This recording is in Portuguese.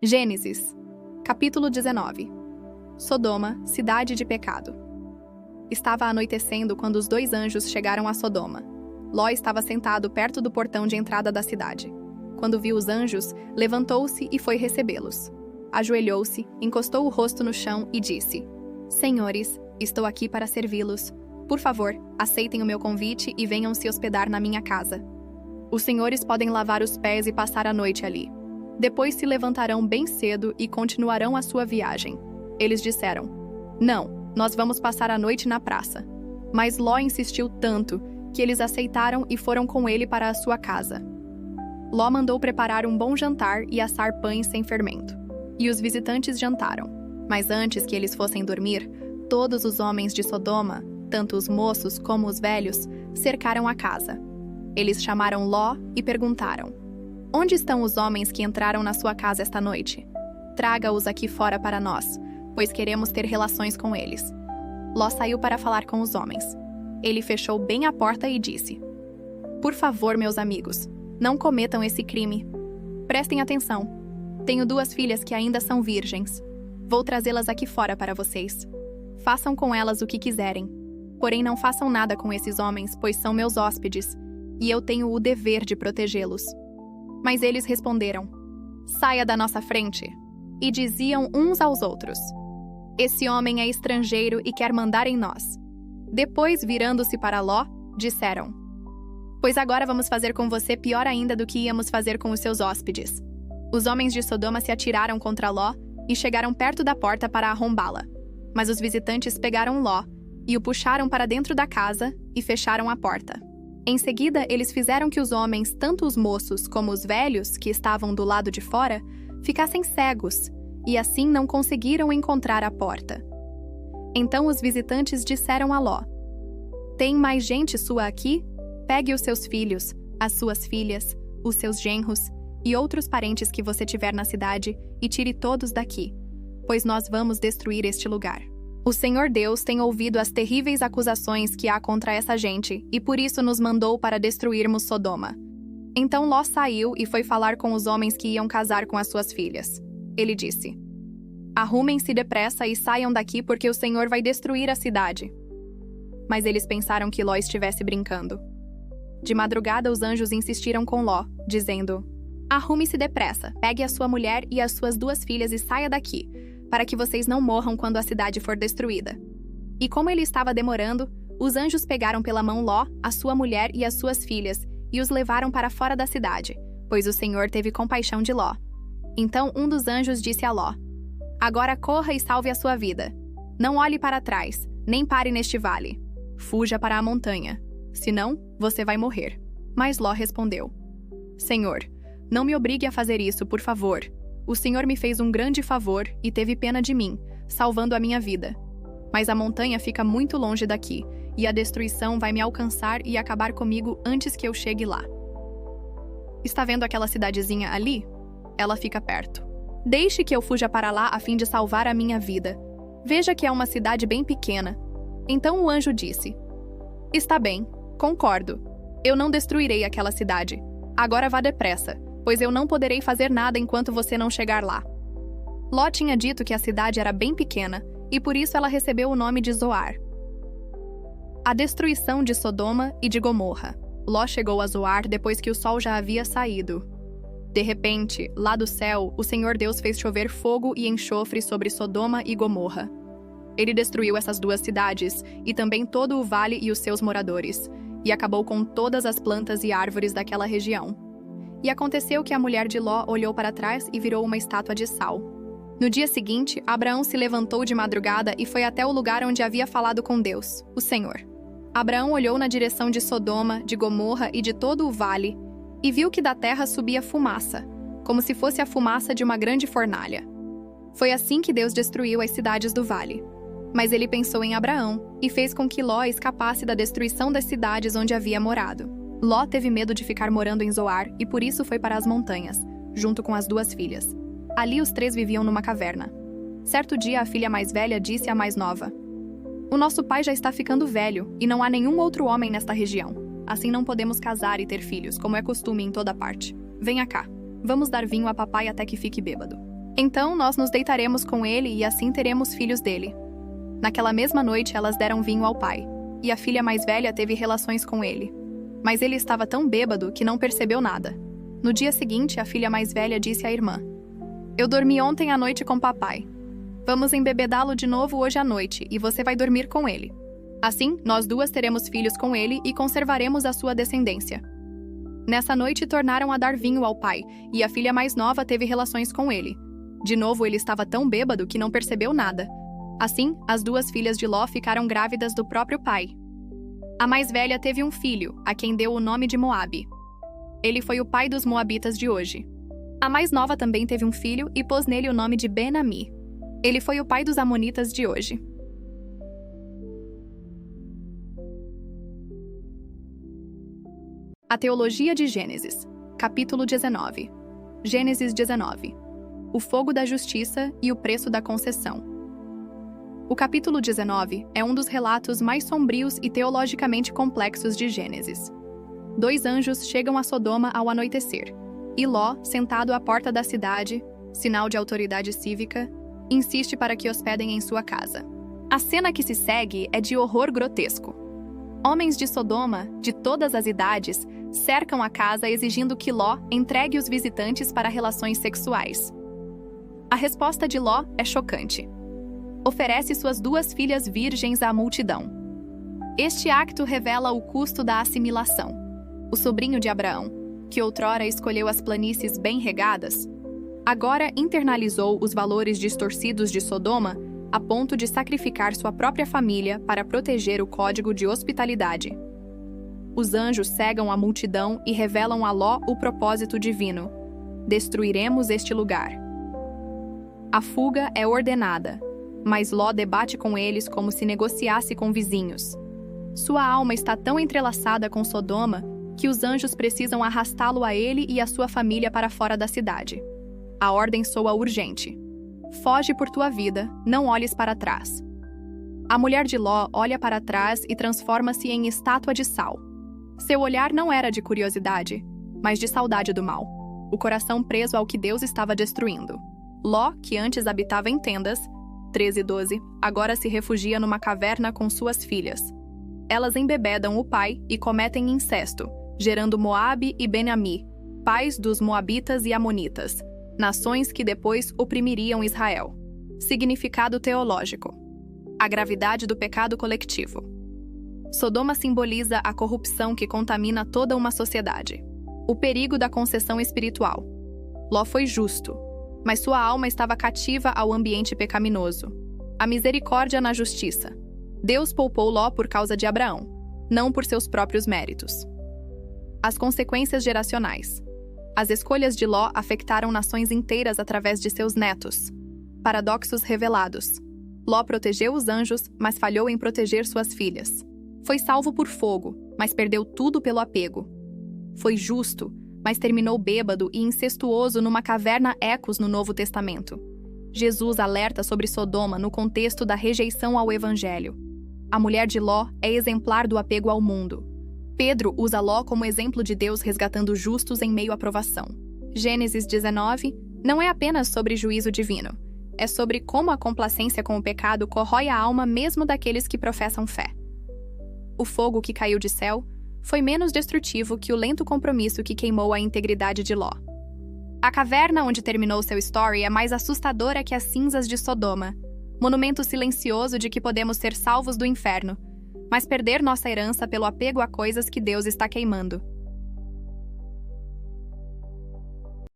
Gênesis, capítulo 19. Sodoma, cidade de pecado. Estava anoitecendo quando os dois anjos chegaram a Sodoma. Ló estava sentado perto do portão de entrada da cidade. Quando viu os anjos, levantou-se e foi recebê-los. Ajoelhou-se, encostou o rosto no chão e disse: Senhores, estou aqui para servi-los. Por favor, aceitem o meu convite e venham se hospedar na minha casa. Os senhores podem lavar os pés e passar a noite ali. Depois se levantarão bem cedo e continuarão a sua viagem. Eles disseram: Não, nós vamos passar a noite na praça. Mas Ló insistiu tanto que eles aceitaram e foram com ele para a sua casa. Ló mandou preparar um bom jantar e assar pães sem fermento. E os visitantes jantaram. Mas antes que eles fossem dormir, todos os homens de Sodoma, tanto os moços como os velhos, cercaram a casa. Eles chamaram Ló e perguntaram: Onde estão os homens que entraram na sua casa esta noite? Traga-os aqui fora para nós, pois queremos ter relações com eles. Ló saiu para falar com os homens. Ele fechou bem a porta e disse: Por favor, meus amigos, não cometam esse crime. Prestem atenção. Tenho 2 filhas que ainda são virgens. Vou trazê-las aqui fora para vocês. Façam com elas o que quiserem. Porém, não façam nada com esses homens, pois são meus hóspedes, e eu tenho o dever de protegê-los. Mas eles responderam: Saia da nossa frente. E diziam uns aos outros: Esse homem é estrangeiro e quer mandar em nós. Depois, virando-se para Ló, disseram: Pois agora vamos fazer com você pior ainda do que íamos fazer com os seus hóspedes. Os homens de Sodoma se atiraram contra Ló e chegaram perto da porta para arrombá-la. Mas os visitantes pegaram Ló e o puxaram para dentro da casa e fecharam a porta. Em seguida, eles fizeram que os homens, tanto os moços como os velhos, que estavam do lado de fora, ficassem cegos, e assim não conseguiram encontrar a porta. Então os visitantes disseram a Ló: Tem mais gente sua aqui? Pegue os seus filhos, as suas filhas, os seus genros e outros parentes que você tiver na cidade e tire todos daqui, pois nós vamos destruir este lugar. O Senhor Deus tem ouvido as terríveis acusações que há contra essa gente e por isso nos mandou para destruirmos Sodoma. Então Ló saiu e foi falar com os homens que iam casar com as suas filhas. Ele disse: Arrumem-se depressa e saiam daqui porque o Senhor vai destruir a cidade. Mas eles pensaram que Ló estivesse brincando. De madrugada os anjos insistiram com Ló, dizendo: Arrume-se depressa, pegue a sua mulher e as suas 2 filhas e saia daqui, para que vocês não morram quando a cidade for destruída. E como ele estava demorando, os anjos pegaram pela mão Ló, a sua mulher e as suas filhas, e os levaram para fora da cidade, pois o Senhor teve compaixão de Ló. Então um dos anjos disse a Ló: Agora corra e salve a sua vida. Não olhe para trás, nem pare neste vale. Fuja para a montanha, senão você vai morrer. Mas Ló respondeu: Senhor, não me obrigue a fazer isso, por favor. O Senhor me fez um grande favor e teve pena de mim, salvando a minha vida. Mas a montanha fica muito longe daqui, e a destruição vai me alcançar e acabar comigo antes que eu chegue lá. Está vendo aquela cidadezinha ali? Ela fica perto. Deixe que eu fuja para lá a fim de salvar a minha vida. Veja que é uma cidade bem pequena. Então o anjo disse: Está bem, concordo. Eu não destruirei aquela cidade. Agora vá depressa, pois eu não poderei fazer nada enquanto você não chegar lá. Ló tinha dito que a cidade era bem pequena, e por isso ela recebeu o nome de Zoar. A destruição de Sodoma e de Gomorra. Ló chegou a Zoar depois que o sol já havia saído. De repente, lá do céu, o Senhor Deus fez chover fogo e enxofre sobre Sodoma e Gomorra. Ele destruiu essas 2 cidades, e também todo o vale e os seus moradores, e acabou com todas as plantas e árvores daquela região. E aconteceu que a mulher de Ló olhou para trás e virou uma estátua de sal. No dia seguinte, Abraão se levantou de madrugada e foi até o lugar onde havia falado com Deus, o Senhor. Abraão olhou na direção de Sodoma, de Gomorra e de todo o vale, e viu que da terra subia fumaça, como se fosse a fumaça de uma grande fornalha. Foi assim que Deus destruiu as cidades do vale. Mas ele pensou em Abraão e fez com que Ló escapasse da destruição das cidades onde havia morado. Ló teve medo de ficar morando em Zoar e por isso foi para as montanhas, junto com as 2 filhas. Ali os 3 viviam numa caverna. Certo dia a filha mais velha disse à mais nova: O nosso pai já está ficando velho e não há nenhum outro homem nesta região. Assim não podemos casar e ter filhos, como é costume em toda parte. Venha cá, vamos dar vinho a papai até que fique bêbado. Então nós nos deitaremos com ele e assim teremos filhos dele. Naquela mesma noite elas deram vinho ao pai, e a filha mais velha teve relações com ele. Mas ele estava tão bêbado que não percebeu nada. No dia seguinte, a filha mais velha disse à irmã: Eu dormi ontem à noite com papai. Vamos embebedá-lo de novo hoje à noite, e você vai dormir com ele. Assim, nós duas teremos filhos com ele e conservaremos a sua descendência. Nessa noite tornaram a dar vinho ao pai, e a filha mais nova teve relações com ele. De novo, ele estava tão bêbado que não percebeu nada. Assim, as duas filhas de Ló ficaram grávidas do próprio pai. A mais velha teve um filho, a quem deu o nome de Moabe. Ele foi o pai dos moabitas de hoje. A mais nova também teve um filho e pôs nele o nome de Ben-Ami. Ele foi o pai dos amonitas de hoje. A Teologia de Gênesis, capítulo 19. Gênesis 19. O fogo da justiça e o preço da concessão. O capítulo 19 é um dos relatos mais sombrios e teologicamente complexos de Gênesis. 2 anjos chegam a Sodoma ao anoitecer, e Ló, sentado à porta da cidade, sinal de autoridade cívica, insiste para que hospedem em sua casa. A cena que se segue é de horror grotesco. Homens de Sodoma, de todas as idades, cercam a casa exigindo que Ló entregue os visitantes para relações sexuais. A resposta de Ló é chocante. Oferece suas 2 filhas virgens à multidão. Este acto revela o custo da assimilação. O sobrinho de Abraão, que outrora escolheu as planícies bem regadas, agora internalizou os valores distorcidos de Sodoma a ponto de sacrificar sua própria família para proteger o código de hospitalidade. Os anjos cegam a multidão e revelam a Ló o propósito divino: destruiremos este lugar. A fuga é ordenada, mas Ló debate com eles como se negociasse com vizinhos. Sua alma está tão entrelaçada com Sodoma que os anjos precisam arrastá-lo a ele e a sua família para fora da cidade. A ordem soa urgente: foge por tua vida, não olhes para trás. A mulher de Ló olha para trás e transforma-se em estátua de sal. Seu olhar não era de curiosidade, mas de saudade do mal, o coração preso ao que Deus estava destruindo. Ló, que antes habitava em tendas, 13:12, agora se refugia numa caverna com suas filhas. Elas embebedam o pai e cometem incesto, gerando Moabe e Ben-Ami, pais dos moabitas e amonitas, nações que depois oprimiriam Israel. Significado teológico: a gravidade do pecado coletivo. Sodoma simboliza a corrupção que contamina toda uma sociedade. O perigo da concessão espiritual. Ló foi justo, mas sua alma estava cativa ao ambiente pecaminoso. A misericórdia na justiça. Deus poupou Ló por causa de Abraão, não por seus próprios méritos. As consequências geracionais. As escolhas de Ló afetaram nações inteiras através de seus netos. Paradoxos revelados. Ló protegeu os anjos, mas falhou em proteger suas filhas. Foi salvo por fogo, mas perdeu tudo pelo apego. Foi justo, mas terminou bêbado e incestuoso numa caverna Ecos no Novo Testamento. Jesus alerta sobre Sodoma no contexto da rejeição ao Evangelho. A mulher de Ló é exemplar do apego ao mundo. Pedro usa Ló como exemplo de Deus resgatando justos em meio à provação. Gênesis 19 não é apenas sobre juízo divino. É sobre como a complacência com o pecado corrói a alma mesmo daqueles que professam fé. O fogo que caiu de céu foi menos destrutivo que o lento compromisso que queimou a integridade de Ló. A caverna onde terminou seu story é mais assustadora que as cinzas de Sodoma, monumento silencioso de que podemos ser salvos do inferno, mas perder nossa herança pelo apego a coisas que Deus está queimando.